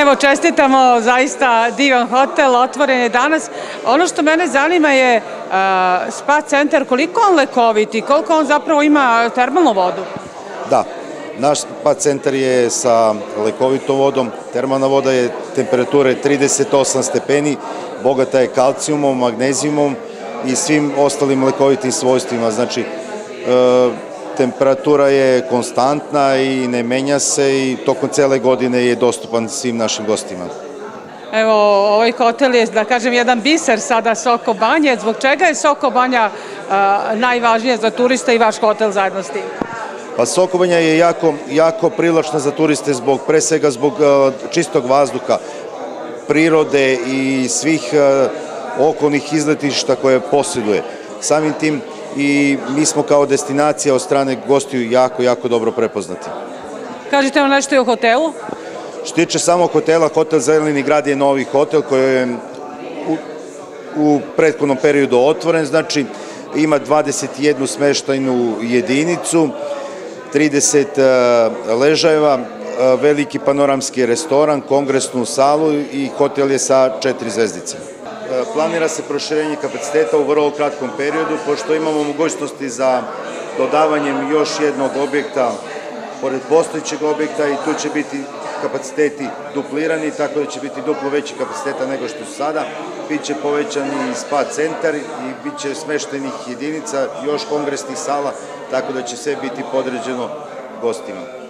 Evo, čestitamo, zaista divan hotel, otvoren je danas. Ono što mene zanima je spa centar, koliko on lekovit i koliko on zapravo ima termalnu vodu? Da, naš spa centar je sa lekovitom vodom, termalna voda je temperature 38 stepeni, bogata je kalcijumom, magnezijumom i svim ostalim lekovitim svojstvima. Znači, temperatura je konstantna i ne menja se i tokom cele godine je dostupan svim našim gostima. Evo, ovaj hotel je, da kažem, jedan biser sada Soko Banje. Zbog čega je Soko Banja najvažnija za turista i vaš hotel zajedno s tim? Pa Soko Banja je jako privlačna za turiste pre svega zbog čistog vazduha, prirode i svih okolnih izletišta koje posjeduje. Samim tim i mi smo kao destinacija od strane gostiju jako dobro prepoznati. Kažite nam nešto i o hotelu? Što tiče samog hotela, hotel Zeleni grad je novi hotel koji je u prethodnom periodu otvoren, znači ima 21 smeštajnu jedinicu, 30 ležajeva, veliki panoramski restoran, kongresnu salu i hotel je sa 4 zvezdice. Planira se proširenje kapaciteta u vrlo kratkom periodu, pošto imamo mogućnosti za dodavanjem još jednog objekta pored postojećeg objekta i tu će biti kapaciteti duplirani, tako da će biti duplo veći kapaciteta nego što su sada. Biće povećan i spa centar i bit će smeštenih jedinica, još kongresnih sala, tako da će sve biti podređeno gostima.